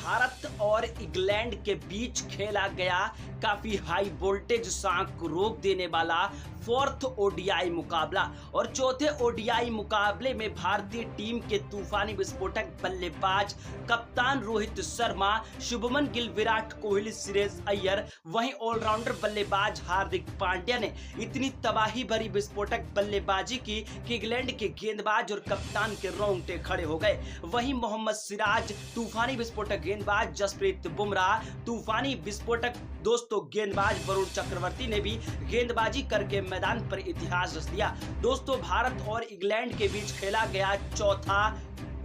भारत और इंग्लैंड के बीच खेला गया काफी हाई वोल्टेज सांख को रोक देने वाला फोर्थ ओडीआई मुकाबला और चौथे ओडीआई मुकाबले में भारतीय टीम के तूफानी विस्फोटक बल्लेबाज कप्तान रोहित शर्मा, शुभमन गिल, विराट कोहली, श्रेयस अय्यर, वहीं ऑलराउंडर बल्लेबाज हार्दिक पांड्या ने इतनी तबाही भरी विस्फोटक बल्लेबाजी की कि इंग्लैंड के गेंदबाज और कप्तान के रोंगटे खड़े हो गए। वहीं मोहम्मद सिराज तूफानी विस्फोटक गेंदबाज, जसप्रीत बुमराह तूफानी विस्फोटक दोस्तों गेंदबाज, वरुण चक्रवर्ती ने भी गेंदबाजी करके मैदान पर इतिहास रच दिया। दोस्तों भारत और इंग्लैंड के बीच खेला गया चौथा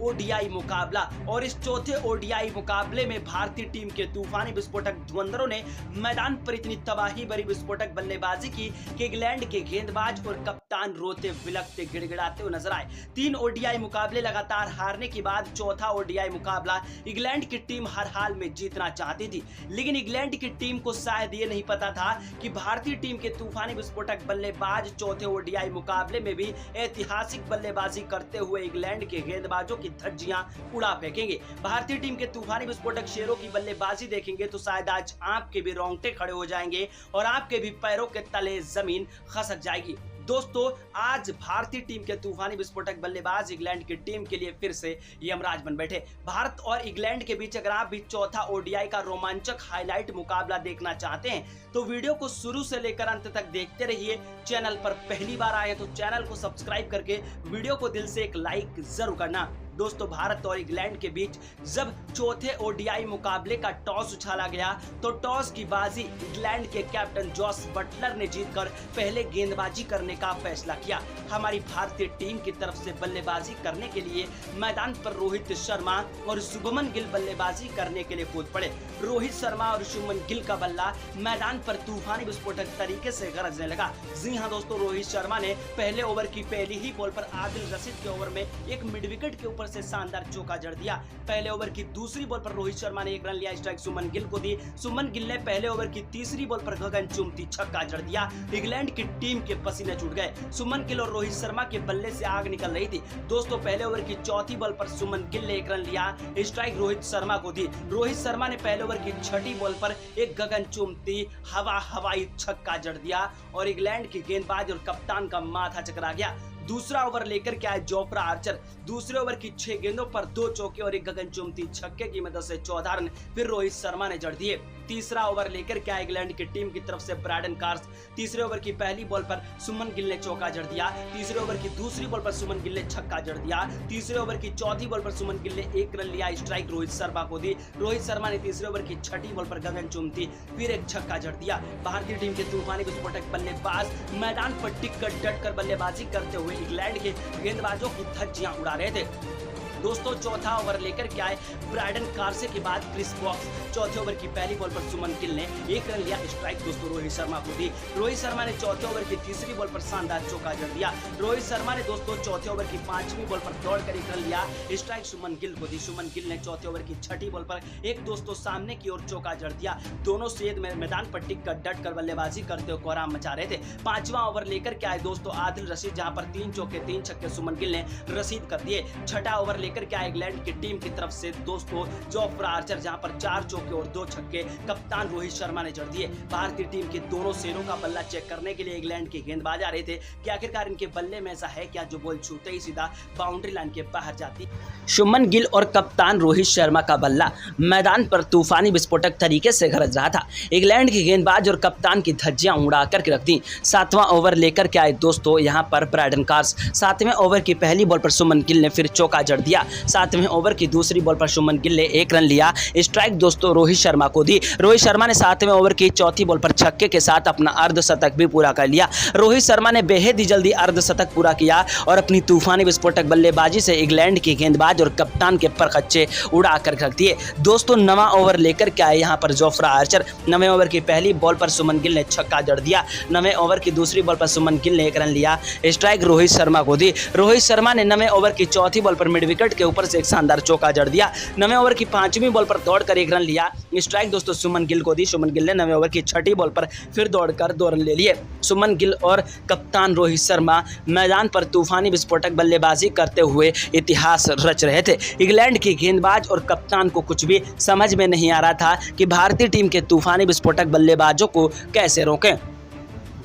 ओडीआई मुकाबला और इस चौथे ओडीआई मुकाबले में भारतीय टीम के तूफानी विस्फोटक धुरंधरों ने मैदान पर इतनी तबाही भरी विस्फोटक बल्लेबाजी की कि इंग्लैंड के गेंदबाज और कप्तान रोते बिलखते गिड़गिड़ाते हुए नजर आए। 3 ओडीआई मुकाबले लगातार हारने के बाद चौथा ओडीआई मुकाबला इंग्लैंड की टीम हर हाल में जीतना चाहती थी, लेकिन इंग्लैंड की टीम को शायद ये नहीं पता था कि भारतीय टीम के तूफानी विस्फोटक बल्लेबाज चौथे ओडीआई मुकाबले में भी ऐतिहासिक बल्लेबाजी करते हुए इंग्लैंड के गेंदबाजों की धज्जियां उड़ा फेंकेंगे। भारतीय टीम के तूफानी विस्फोटक शेरों की बल्लेबाजी देखेंगे तो शायद आज आपके भी रोंगटे खड़े हो जाएंगे और आपके भी पैरों के तले जमीन खसक जाएगी। दोस्तों आज भारतीय टीम के तूफानी विस्फोटक बल्लेबाज इंग्लैंड की टीम के लिए फिर से यमराज बन बैठे। भारत और इंग्लैंड के बीच अगर आप भी चौथा ओडीआई का रोमांचक हाईलाइट मुकाबला देखना चाहते हैं तो वीडियो को शुरू से लेकर अंत तक देखते रहिए। चैनल पर पहली बार आए तो चैनल को सब्सक्राइब करके वीडियो को दिल से एक लाइक जरूर करना। दोस्तों भारत और इंग्लैंड के बीच जब चौथे ओडीआई मुकाबले का टॉस उछाला गया तो टॉस की बाजी इंग्लैंड के कैप्टन जॉस बटलर ने जीतकर पहले गेंदबाजी करने का फैसला किया। हमारी भारतीय टीम की तरफ से बल्लेबाजी करने के लिए मैदान पर रोहित शर्मा और शुभमन गिल बल्लेबाजी करने के लिए कूद पड़े। रोहित शर्मा और शुभमन गिल का बल्ला मैदान पर तूफानी विस्फोटक तरीके से गरजने लगा। जी हां दोस्तों, रोहित शर्मा ने पहले ओवर की पहली ही बॉल पर आदिल रशीद के ओवर में एक मिड विकेट के ऊपर से शानदार चौका जड़ दिया। पहले ओवर की दूसरी बॉल पर रोहित शर्मा ने 1 रन लिया, स्ट्राइक सुमन गिल को दी। सुमन गिल ने पहले ओवर की तीसरी बॉल पर गगनचुंबी छक्का जड़ दिया। इंग्लैंड की टीम के पसीने छूट गए। सुमन गिल और रोहित शर्मा के बल्ले से आग निकल रही थी। दोस्तों पहले ओवर की चौथी बॉल पर सुमन गिल ने 1 रन लिया, स्ट्राइक रोहित शर्मा को दी। रोहित शर्मा ने पहले ओवर की छठी बॉल पर एक गगनचुंबी हवाई छक्का जड़ दिया और इंग्लैंड के गेंदबाज और कप्तान का माथा चकरा गया। दूसरा ओवर लेकर के आए जोफ्रा आर्चर। दूसरे ओवर की 6 गेंदों पर 2 चौके और एक गगनचुंबी छक्के की मदद से 14 रन फिर रोहित शर्मा ने जड़ दिए। तीसरा ओवर लेकर के आए इंग्लैंड की टीम की तरफ से ब्रायडन कार्स। तीसरे ओवर की पहली बॉल पर सुमन गिल ने चौका जड़ दिया। तीसरे ओवर की दूसरी बॉल पर सुमन गिल ने छक्का जड़ दिया। तीसरे ओवर की चौथी बॉल पर सुमन गिल ने 1 रन लिया, स्ट्राइक रोहित शर्मा को दी। रोहित शर्मा ने तीसरे ओवर की छठी बॉल पर गगनचुंबी फिर एक छक्का जड़ दिया। भारतीय टीम के तूफानी विस्फोटक बल्लेबाज मैदान पर टिककर डटकर बल्लेबाजी करते हुए इंग्लैंड के गेंदबाजों की धज्जियां उड़ा रहे थे। दोस्तों चौथा ओवर लेकर के आए ब्रायडन कार्से के बाद क्रिस वॉक्स। चौथे ओवर की पहली बॉल पर सुमन गिल ने 1 रन लिया, स्ट्राइक दोस्तों रोहित शर्मा को दी। रोहित शर्मा ने चौथे ओवर की तीसरी बॉल पर शानदार चौका जड़ दिया। रोहित शर्मा ने दोस्तों चौथे ओवर की 5वीं बॉल पर दौड़कर 1 रन लिया, स्ट्राइक सुमन गिल को दी। सुमन गिल ने चौथे ओवर की छठी बॉल पर एक दोस्तों सामने की ओर चौका जड़ दिया। दोनों सेध में मैदान पर टिककर डटकर बल्लेबाजी करते हुए कोहराम मचा रहे थे। 5वां ओवर लेकर के आए दोस्तों आदिल रशीद, जहां पर 3 चौके 3 छक्के सुमन गिल ने रसीद कर दिए। छठा ओवर लेकर के आए इंग्लैंड की टीम की तरफ से दोस्तों जोफ्रा आर्चर, जहां पर 4 चौके और 2 छक्के कप्तान रोहित शर्मा ने जड़ दिए। भारतीय टीम के दोनों शेरों का बल्ला चेक करने के लिए इंग्लैंड के गेंदबाज आ रहे थे कि आखिरकार इनके बल्ले में ऐसा है क्या जो बॉल छूते ही सीधा बाउंड्री लाइन के बाहर जाती। शुभमन गिल और कप्तान रोहित शर्मा का बल्ला मैदान पर तूफानी विस्फोटक तरीके से गरज रहा था। इंग्लैंड के गेंदबाज और कप्तान की धज्जियां उड़ा करके रख दी। 7वां ओवर लेकर के आए दोस्तों यहां पर ब्रायडन कार्स। 7वें ओवर की पहली बॉल पर सुमन गिल ने फिर चौका जड़ दिया। 7वें ओवर की दूसरी बॉल पर शुभमन गिल ने 1 रन लिया, स्ट्राइक दोस्तों रोहित शर्मा को दी। रोहित शर्मा ने 7वें ओवर की चौथी बॉल पर छक्के के साथ अपना अर्धशतक भी पूरा कर लिया। रोहित शर्मा ने बेहद ही जल्दी अर्धशतक पूरा किया और अपनी तूफानी विस्फोटक बल्लेबाजी से इंग्लैंड के गेंदबाज और कप्तान के परखच्चे उड़ा कर रख दिए। दोस्तों 9वां ओवर लेकर के आए यहाँ पर जोफ्रा आर्चर। 9वें ओवर की पहली बॉल पर सुमन गिल ने छक्का जड़ दिया। 9वें ओवर की दूसरी बॉल पर सुमन गिल ने 1 रन लिया, स्ट्राइक रोहित शर्मा को दी। रोहित शर्मा ने 9वें ओवर की चौथी बॉल पर मिड विकेट विकेट के ऊपर से एक शानदार चौका जड़ दिया। 9वें ओवर की 5वीं बॉल पर दौड़कर 1 रन लिया। स्ट्राइक दोस्तों सुमन गिल को दी। सुमन गिल ने 9वें ओवर की 6ठी बॉल पर फिर दौड़कर 2 रन ले लिए। सुमन गिल और कप्तान रोहित शर्मा मैदान पर तूफानी विस्फोटक बल्लेबाजी करते हुए इतिहास रच रहे थे। इंग्लैंड के गेंदबाज और कप्तान को कुछ भी समझ में नहीं आ रहा था कि भारतीय टीम के तूफानी विस्फोटक बल्लेबाजों को कैसे रोकें।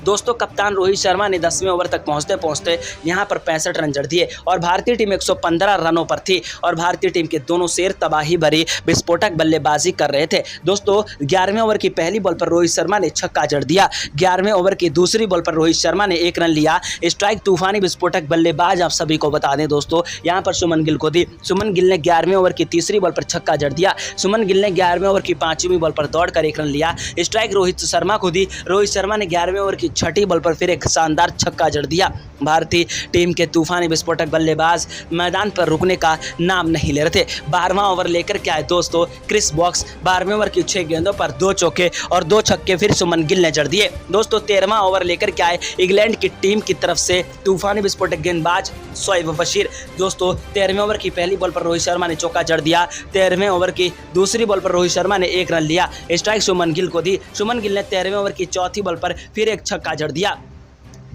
दोस्तों कप्तान रोहित शर्मा ने 10वें ओवर तक पहुंचते पहुंचते यहां पर 65 रन जड़ दिए और भारतीय टीम 115 रनों पर थी और भारतीय टीम के दोनों शेर तबाही भरी विस्फोटक बल्लेबाजी कर रहे थे। दोस्तों 11वें ओवर की पहली बॉल पर रोहित शर्मा ने छक्का जड़ दिया। 11वें ओवर की दूसरी बॉल पर रोहित शर्मा ने 1 रन लिया। स्ट्राइक तूफानी विस्फोटक बल्लेबाज आप सभी को बता दें दोस्तों यहाँ पर सुमन गिल को दी। सुमन गिल ने 11वें ओवर की तीसरी बॉल पर छक्का जड़ दिया। सुमन गिल ने 11वें ओवर की 5वीं बॉल पर दौड़कर 1 रन लिया। स्ट्राइक रोहित शर्मा को दी। रोहित शर्मा ने 11वें ओवर की 6ठी बॉल पर फिर एक शानदार छक्का जड़ दिया। भारतीय टीम के तूफानी विस्फोटक बल्लेबाज मैदान पर रुकने का नाम नहीं ले रहे थे। 12वां ओवर लेकर के आए दोस्तों क्रिस वॉक्स। 12वें ओवर की 6 गेंदों पर 2 चौके और 2 छक्के फिर सुमन गिल ने जड़ दिए। दोस्तों 13वां ओवर लेकर के आए इंग्लैंड की टीम की तरफ से तूफानी विस्फोटक गेंदबाज शोएब बशीर। दोस्तों 13वें ओवर की पहली बॉल पर रोहित शर्मा ने चौका जड़ दिया। 13वें ओवर की दूसरी बॉल पर रोहित शर्मा ने 1 रन लिया। स्ट्राइक सुमन गिल को दी। सुमन गिल ने 13वें ओवर की चौथी बॉल पर फिर एक छक्का जड़ दिया।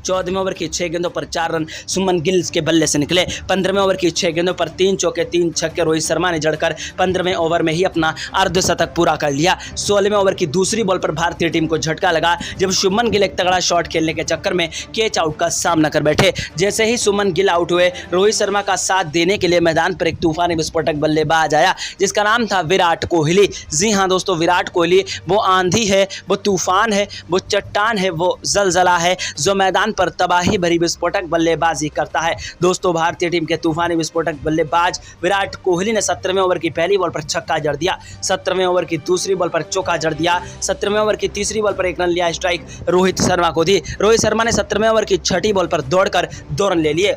14वें ओवर की 6 गेंदों पर 4 रन सुमन गिल के बल्ले से निकले। 15वें ओवर की 6 गेंदों पर 3 चौके 3 छक्के रोहित शर्मा ने जड़कर 15वें ओवर में ही अपना अर्धशतक पूरा कर लिया। 16वें ओवर की दूसरी बॉल पर भारतीय टीम को झटका लगा जब सुमन गिल एक तगड़ा शॉट खेलने के चक्कर में कैच आउट का सामना कर बैठे। जैसे ही सुमन गिल आउट हुए रोहित शर्मा का साथ देने के लिए मैदान पर एक तूफानी विस्फोटक बल्लेबाज आया जिसका नाम था विराट कोहली। जी हाँ दोस्तों विराट कोहली वो आंधी है, वो तूफान है, वो चट्टान है, वो जलजला है जो मैदान पर तबाही भरी विस्फोटक बल्लेबाजी करता है। दोस्तों भारतीय टीम के तूफानी विस्फोटक बल्लेबाज विराट कोहली ने 17वें ओवर की पहली बॉल पर छक्का जड़ दिया। 17वें ओवर की दूसरी बॉल पर चौका जड़ दिया। 17वें ओवर की तीसरी बॉल पर 1 रन लिया। स्ट्राइक रोहित शर्मा को दी। रोहित शर्मा ने 17वें ओवर की 6ठी बॉल पर दौड़कर 2 रन ले लिए।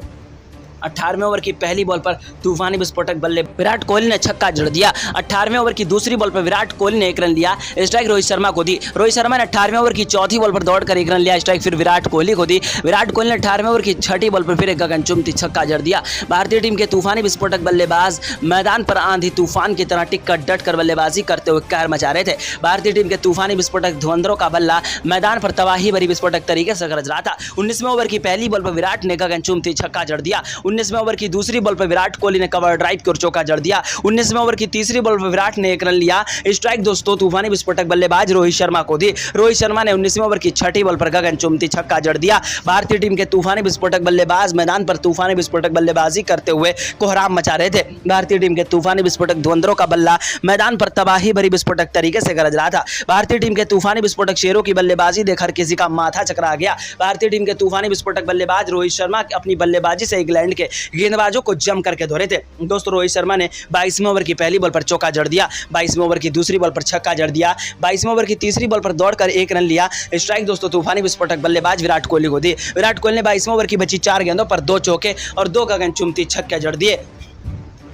18वें ओवर की पहली बॉल पर तूफानी विस्फोटक बल्ले विराट कोहली ने छक्का जड़ दिया। 18वें ओवर की दूसरी बॉल पर विराट कोहली ने 1 रन लिया। स्ट्राइक रोहित शर्मा को दी। रोहित शर्मा ने 18वें ओवर की चौथी बॉल पर दौड़कर 1 रन लिया। स्ट्राइक फिर विराट कोहली को दी। विराट कोहली ने 18वें ओवर की 6ठी बॉल पर फिर एक गगनचुंबी छक्का जड़ दिया। भारतीय टीम के तूफानी विस्फोटक बल्लेबाज मैदान पर आंधी तूफान की तरह टिक कर डट कर बल्लेबाजी करते हुए कहर मचा रहे थे। भारतीय टीम के तूफानी विस्फोटक धुरंधरों का बल्ला मैदान पर तबाही भरी विस्फोटक तरीके से गरज रहा था। 19वें ओवर की पहली बॉल पर विराट ने गगनचुंबी छक्का जड़ दिया। 19वें ओवर की दूसरी बॉल पर विराट कोहली ने कवर ड्राइव की ओर चौका जड़ दिया। 19वें ओवर की तीसरी बॉल पर विराट ने 1 रन लिया। स्ट्राइक दोस्तों तूफानी विस्फोटक बल्लेबाज रोहित शर्मा को दी। रोहित शर्मा ने 19वें ओवर की 6ठी बॉल पर गगनचुंबी छक्का जड़ दिया। भारतीय टीम के तूफानी विस्फोटक बल्लेबाज मैदान पर तूफानी विस्फोटक बल्लेबाजी करते हुए कोहराम मचा रहे थे। भारतीय टीम के तूफानी विस्फोटक धुरंधरों का बल्ला मैदान पर तबाही भरी विस्फोटक तरीके से गरज रहा था। भारतीय टीम के तूफानी विस्फोटक शेरों की बल्लेबाजी देखकर किसी का माथा चकरा गया। भारतीय टीम के तूफानी विस्फोटक बल्लेबाज रोहित शर्मा अपनी बल्लेबाजी से इंग्लैंड के गेंदबाजों को जम करके धोरे थे। दोस्तों रोहित शर्मा ने 22वें ओवर की पहली बॉल पर चौका जड़ दिया। 22वें ओवर की दूसरी बॉल पर छक्का जड़ दिया। 22वें ओवर की तीसरी बॉल पर दौड़कर 1 रन लिया। स्ट्राइक दोस्तों तूफानी विस्फोटक बल्लेबाज विराट कोहली को दी। विराट कोहली ने 22वें ओवर की बची 4 गेंदों पर 2 चौके और 2 गगनचुंबी छक्के जड़ दिए।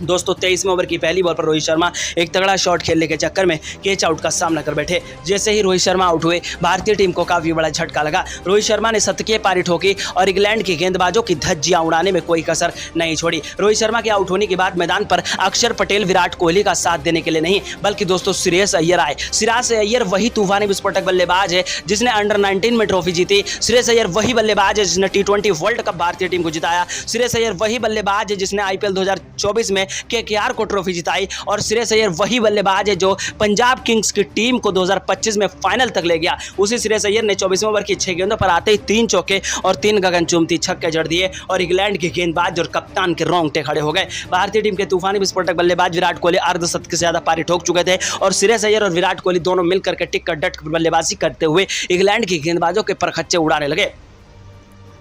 दोस्तों 23वें ओवर की पहली बॉल पर रोहित शर्मा एक तगड़ा शॉट खेलने के चक्कर में कैच आउट का सामना कर बैठे। जैसे ही रोहित शर्मा आउट हुए भारतीय टीम को काफी बड़ा झटका लगा। रोहित शर्मा ने शतकीय पारी ठोकी और इंग्लैंड के गेंदबाजों की धज्जियां उड़ाने में कोई कसर नहीं छोड़ी। रोहित शर्मा के आउट होने के बाद मैदान पर अक्षर पटेल विराट कोहली का साथ देने के लिए नहीं बल्कि दोस्तों श्रेयस अय्यर आए। श्रेयस अय्यर वही तूफानी विस्फोटक बल्लेबाज है जिसने अंडर 19 में ट्रॉफी जीती। श्रेयस अय्यर वही बल्लेबाज है जिसने T20 वर्ल्ड कप भारतीय टीम को जिताया। श्रेयस अय्यर वही बल्लेबाज है जिसने IPL 2024 में KKR को ट्रॉफी जिताई और श्रेयस अय्यर वही बल्लेबाज है जो पंजाब किंग्स की टीम को 2025 में फाइनल तक ले गया। उसी श्रेयस अय्यर ने 24वें ओवर की 6 गेंदों पर आते ही 3 चौके और 3 गगनचुंबी छक्के जड़ दिए और इंग्लैंड के गेंदबाज और कप्तान के रोंगटे खड़े हो गए। भारतीय टीम के तूफानी विस्फोटक बल्लेबाज विराट कोहली अर्धशतक से ज्यादा पारी ठोक चुके थे और श्रेयस अय्यर और विराट कोहली दोनों मिलकर के टिक कर डट बल्लेबाजी करते हुए इंग्लैंड के गेंदबाजों के परखच्चे उड़ाने लगे।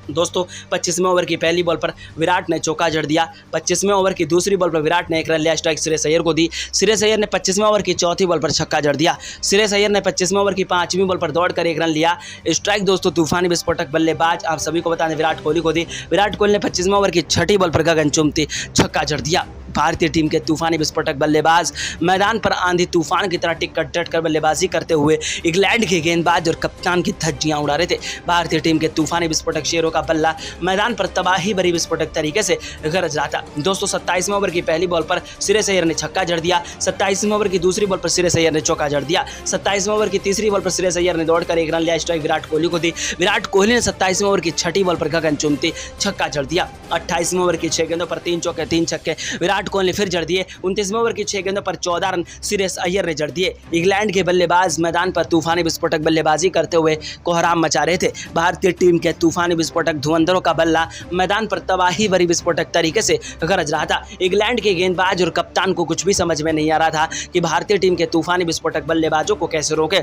दोस्तों 25वें ओवर की पहली बॉल पर विराट ने चौका जड़ दिया। 25वें ओवर की दूसरी बॉल पर विराट ने 1 रन लिया। स्ट्राइक श्रेयस अय्यर को दी। श्रेयस अय्यर ने 25वें ओवर की चौथी बॉल पर छक्का जड़ दिया। श्रेयस अय्यर ने 25वें ओवर की 5वीं बॉल पर दौड़कर 1 रन लिया। स्ट्राइक दोस्तों तूफानी विस्फोटक बल्लेबाज आप सभी को बता दें विराट कोहली को दी। विराट कोहली ने 25वें ओवर की 6ठी बॉल पर गगनचुंबी छक्का जड़ दिया। भारतीय टीम के तूफानी विस्फोटक बल्लेबाज मैदान पर आंधी तूफान की तरह टिक कर डट कर बल्लेबाजी करते हुए इंग्लैंड के गेंदबाज और कप्तान की धज्जियां उड़ा रहे थे। भारतीय टीम के तूफानी विस्फोटक शेरों का बल्ला मैदान पर तबाही भरी विस्फोटक तरीके से गरज रहा था। दोस्तों 27वें ओवर की पहली बॉल पर श्रेयस अय्यर ने छक्का जड़ दिया। 27वें ओवर की दूसरी बॉल पर श्रेयस अय्यर ने चौका जड़ दिया। 27वें ओवर की तीसरी बॉल पर श्रेयस अय्यर ने दौड़कर एक रन लिया। स्ट्राइक विराट कोहली को दी। विराट कोहली ने 27वें ओवर की छठी बॉल पर गगन चुम्बती छक्का जड़ दिया। 28वें ओवर की 6 गेंदों पर 3 चौके 3 छक्के विराट कोहली ने फिर जड़ दिए। 29वें ओवर की 6 गेंदों पर 14 रन श्रेयस अय्यर ने जड़ दिए। इंग्लैंड के बल्लेबाज मैदान पर तूफानी विस्फोटक बल्लेबाजी करते हुए कोहराम मचा रहे थे। भारतीय टीम के तूफानी विस्फोटक धुरंधरों का बल्ला मैदान पर तबाही भरी विस्फोटक तरीके से गरज रहा था। इंग्लैंड के गेंदबाज और कप्तान को कुछ भी समझ में नहीं आ रहा था कि भारतीय टीम के तूफानी विस्फोटक बल्लेबाजों को कैसे रोके।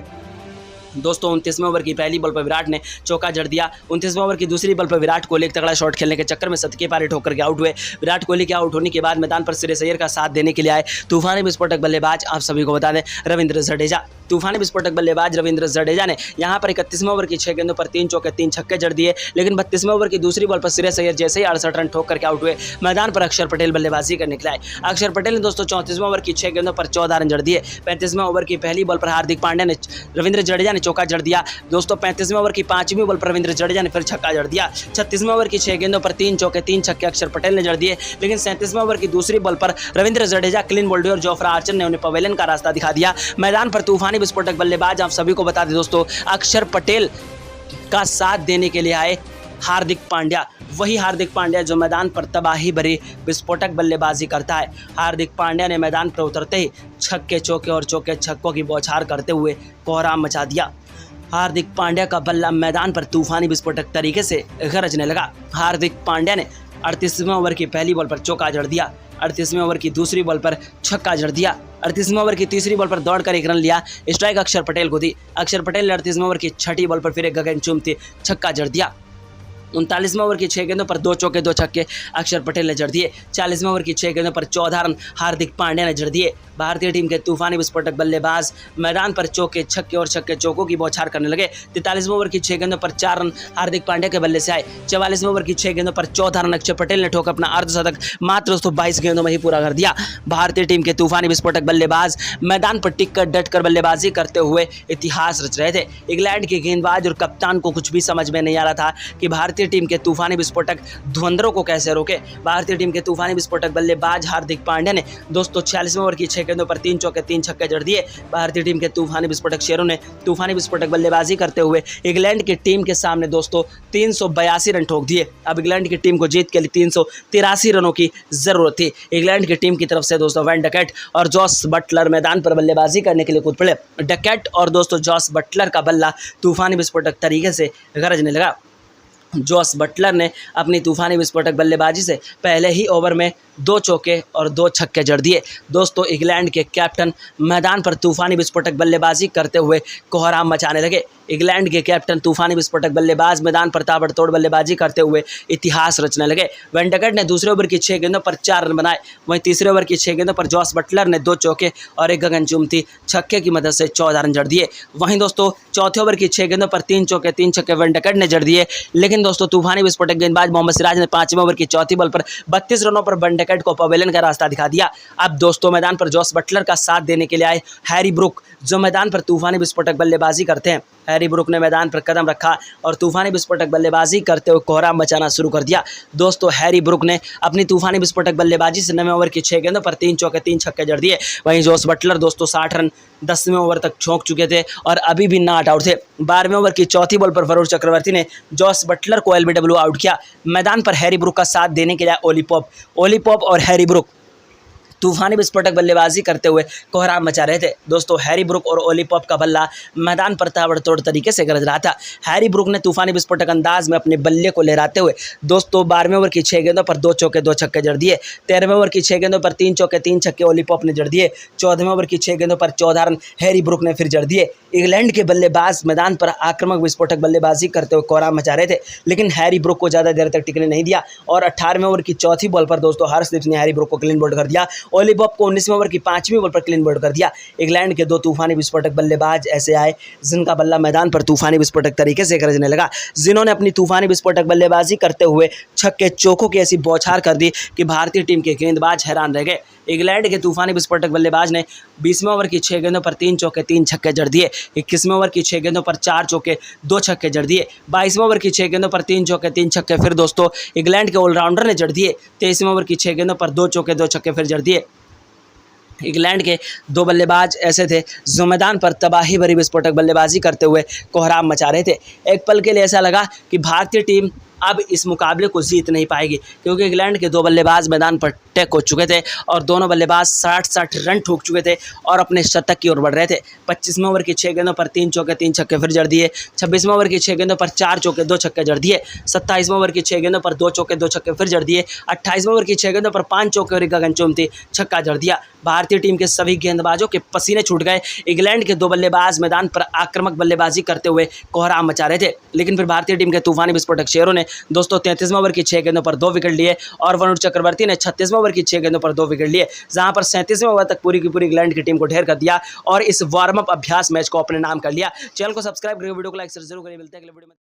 दोस्तों 29वें ओवर की पहली बॉल पर विराट ने चौका जड़ दिया। 29वें ओवर की दूसरी बॉल पर विराट कोहली एक तगड़ा शॉट खेलने के चक्कर में सदके पारी ठोकर के आउट हुए। विराट कोहली के आउट होने के बाद मैदान पर श्रेयस अय्यर का साथ देने के लिए आए तूफानी विस्फोटक बल्लेबाज, आप सभी को बता दें, रविंद्र जडेजा। तूफानी विस्फोटक बल्लेबाज रविंद्र जडेजा ने यहां पर 31वें ओवर की 6 गेंदों पर 3 चौके 3 छक्के जड़ दिए। लेकिन 32वें ओवर की दूसरी बॉल पर श्रेयस अय्यर जैसे ही 68 रन ठोक करके आउट हुए, मैदान पर अक्षर पटेल बल्लेबाजी करने के लिए आए। अक्षर पटेल ने दोस्तों 34वें ओवर की 6 गेंदों पर 14 रन जड़ दिए। 35वें ओवर की पहली बॉल पर हार्दिक पांड्या ने रविंद्र जडेजा ने चौका जड़ दिया। दोस्तों 35वें ओवर की 5वीं बॉल पर रविंद्र जडेजा ने फिर छक्का जड़ दिया। 36वें ओवर की 6 गेंदों पर 3 चौके 3 छक्के अक्षर पटेल ने जड़ दिए। लेकिन 37वें ओवर की दूसरी बॉल पर रविंद्र जडेजा, क्लीन बोल्ड और जोफ्रा आर्चर ने उन्हें पवेलियन का रास्ता दिखा दिया। मैदान पर तूफानी विस्फोटक बल्लेबाज, आप सभी को बता दें दोस्तों, अक्षर पटेल का साथ देने के लिए आए हार्दिक पांड्या। वही हार्दिक पांड्या जो मैदान पर तबाही भरी विस्फोटक बल्लेबाजी करता है। हार्दिक पांड्या ने मैदान पर उतरते ही छक्के चौके और चौके छक्कों की बौछार करते हुए कोहराम मचा दिया। हार्दिक पांड्या का बल्ला मैदान पर तूफानी विस्फोटक तरीके से गरजने लगा। हार्दिक पांड्या ने 38वें ओवर की पहली बॉल पर चौका जड़ दिया। 38वें ओवर की दूसरी बॉल पर छक्का जड़ दिया। 38वें ओवर की तीसरी बॉल पर दौड़कर एक रन लिया। स्ट्राइक अक्षर पटेल को दी। अक्षर पटेल ने 38वें ओवर की छठी बॉल पर फिर एक गगन चुम्बती छक्का जड़ दिया। 39वें ओवर की 6 गेंदों पर 2 चौके 2 छक्के अक्षर पटेल ने जड़ दिए। 40वें ओवर की 6 गेंदों पर 14 रन हार्दिक पांड्या ने जड़ दिए। भारतीय टीम के तूफानी विस्फोटक बल्लेबाज मैदान पर चौके छक्के और छक्के चौकों की बौछार करने लगे। 43वें ओवर की 6 गेंदों पर 4 रन हार्दिक पांड्या के बल्ले से आए। 44वें ओवर की 6 गेंदों पर 14 रन अक्षर पटेल ने ठोक अपना अर्धशतक मात्र 22 गेंदों में ही पूरा कर दिया। भारतीय टीम के तूफानी विस्फोटक बल्लेबाज मैदान पर टिक कर डट कर बल्लेबाजी करते हुए इतिहास रच रहे थे। इंग्लैंड के गेंदबाज और कप्तान को कुछ भी समझ में नहीं आ रहा था कि भारतीय टीम के तूफानी विस्फोटक धुरंधरों को कैसे रोके। भारतीय टीम के तूफानी विस्फोटक बल्लेबाज हार्दिक पांड्या ने दोस्तों 46वें ओवर की 6 गेंदों पर 3 चौके 3 छक्के जड़ दिए। भारतीय टीम के तूफानी विस्फोटक शेरों ने तूफानी विस्फोटक बल्लेबाजी करते हुए इंग्लैंड की टीम के सामने दोस्तों 382 रन ठोक दिए। अब इंग्लैंड की टीम को जीत के लिए 383 रनों की जरूरत थी। इंग्लैंड की टीम की तरफ से दोस्तों वैन डकैट और जॉस बटलर मैदान पर बल्लेबाजी करने के लिए कूद पड़े। डकैट और दोस्तों जॉस बटलर का बल्ला तूफानी विस्फोटक तरीके से गरजने लगा। जॉस बटलर ने अपनी तूफानी विस्फोटक बल्लेबाजी से पहले ही ओवर में 2 चौके और 2 छक्के जड़ दिए। दोस्तों इंग्लैंड के कैप्टन मैदान पर तूफानी विस्फोटक बल्लेबाजी करते हुए कोहराम मचाने लगे। इंग्लैंड के कैप्टन तूफानी विस्फोटक बल्लेबाज मैदान पर ताबड़तोड़ बल्लेबाजी करते हुए इतिहास रचने लगे। वैन डकैट ने दूसरे ओवर की 6 गेंदों पर 4 रन बनाए। वहीं तीसरे ओवर की 6 गेंदों पर जॉस बटलर ने 2 चौके और एक गगन चुम्बती छक्के की मदद से 14 रन जड़ दिए। वहीं दोस्तों चौथे ओवर की 6 गेंदों पर 3 चौके 3 छक्के वैन डकैट ने जड़ दिए। लेकिन दोस्तों तूफानी विस्फोटक गेंदबाज मोहम्मद सिराज ने 5वें ओवर की चौथी बॉल पर 32 रनों पर वैन डकैट को पवेलियन का रास्ता दिखा दिया। अब दोस्तों मैदान पर जॉस बटलर का साथ देने के लिए आए हैरी ब्रूक, जो मैदान पर तूफानी विस्फोटक बल्लेबाजी करते हैं। हैरी ब्रूक ने मैदान पर कदम रखा और तूफानी विस्फोटक बल्लेबाजी करते हुए कोहराम मचाना शुरू कर दिया। दोस्तों हैरी ब्रूक ने अपनी तूफानी विस्फोटक बल्लेबाजी से 9वें ओवर की 6 गेंदों पर 3 चौके 3 छक्के जड़ दिए। वहीं जॉस बटलर दोस्तों 60 रन 10वें ओवर तक झोंक चुके थे और अभी भी नॉट आउट थे। 12वें ओवर की चौथी बॉल पर वरुण चक्रवर्ती ने जॉस बटलर को एलबीडब्ल्यू आउट किया। मैदान पर हैरी ब्रूक का साथ देने के लिए ओली पॉप और हैरी ब्रूक तूफानी विस्फोटक बल्लेबाजी करते हुए कोहराम मचा रहे थे। दोस्तों हैरी ब्रूक और ओली पॉप का बल्ला मैदान पर ताबड़तोड़ तरीके से गरज रहा था। हैरी ब्रूक ने तूफानी विस्फोटक अंदाज में अपने बल्ले को लहराते हुए दोस्तों 12वें ओवर की 6 गेंदों पर 2 चौके 2 छक्के जड़ दिए। 13वें ओवर की 6 गेंदों पर 3 चौके 3 छक्के ओली पॉप ने जड़ दिए। 14वें ओवर की 6 गेंदों पर 14 रन हैरी ब्रूक ने फिर जड़ दिए। इंग्लैंड के बल्लेबाज मैदान पर आक्रामक विस्फोटक बल्लेबाजी करते हुए कोहराम मचा रहे थे, लेकिन हैरी ब्रूक को ज़्यादा देर तक टिकने नहीं दिया और 18वें ओवर की चौथी बॉल पर दोस्तों हर्षदीप ने हैरी ब्रूक को क्लीन बोल्ड कर दिया ओली पॉप को 19वें ओवर की 5वीं ओवर पर क्लीन बोल्ड कर दिया। इंग्लैंड के 2 तूफानी विस्फोटक बल्लेबाज ऐसे आए जिनका बल्ला मैदान पर तूफानी विस्फोटक तरीके से गरजने लगा, जिन्होंने अपनी तूफानी विस्फोटक बल्लेबाजी करते हुए छक्के चौकों की ऐसी बौछार कर दी कि भारतीय टीम के गेंदबाज हैरान रह गए। इंग्लैंड के तूफानी विस्फोटक बल्लेबाज ने 20वें ओवर की 6 गेंदों पर 3 चौके 3 छक्के जड़ दिए। 21वें ओवर की 6 गेंदों पर 4 चौके 2 छक्के जड़ दिए। 22वें ओवर की 6 गेंदों पर 3 चौके 3 छक्के फिर दोस्तों इंग्लैंड के ऑलराउंडर ने जड़ दिए। 23वें ओवर की 6 गेंदों पर 2 चौके 2 छक्के फिर जड़ दिए। इंग्लैंड के 2 बल्लेबाज ऐसे थे जो मैदान पर तबाही भरी विस्फोटक बल्लेबाजी करते हुए कोहराम मचा रहे थे। एक पल के लिए ऐसा लगा कि भारतीय टीम अब इस मुकाबले को जीत नहीं पाएगी, क्योंकि इंग्लैंड के 2 बल्लेबाज मैदान पर टेक हो चुके थे और दोनों बल्लेबाज 60-60 रन ठोक चुके थे और अपने शतक की ओर बढ़ रहे थे। 25वें ओवर की 6 गेंदों पर 3 चौके 3 छक्के फिर जड़ दिए। 26वें ओवर की 6 गेंदों पर 4 चौके 2 छक्के जड़ दिए। 27वें ओवर की 6 गेंदों पर 2 चौके 2 छक्के फिर जड़ दिए। 28वें ओवर की 6 गेंदों पर 5 चौके और एक गगनचुंबी छक्का जड़ दिया। भारतीय टीम के सभी गेंदबाजों के पसीने छूट गए। इंग्लैंड के 2 बल्लेबाज मैदान पर आक्रामक बल्लेबाजी करते हुए कोहराम मचा रहे थे, लेकिन फिर भारतीय टीम के तूफानी विस्फोटक शेरों ने दोस्तों 33वें ओवर की 6 गेंदों पर 2 विकेट लिए और वरुण चक्रवर्ती ने 36वें ओवर की 6 गेंदों पर 2 विकेट लिए, जहां पर 37वें ओवर तक पूरी की पूरी इंग्लैंड की टीम को ढेर कर दिया और इस वार्म अप अभ्यास मैच को अपने नाम कर लिया। चैनल को सब्सक्राइब करिए, वीडियो को लाइक जरूर करिए। मिलते हैं अगले वीडियो में।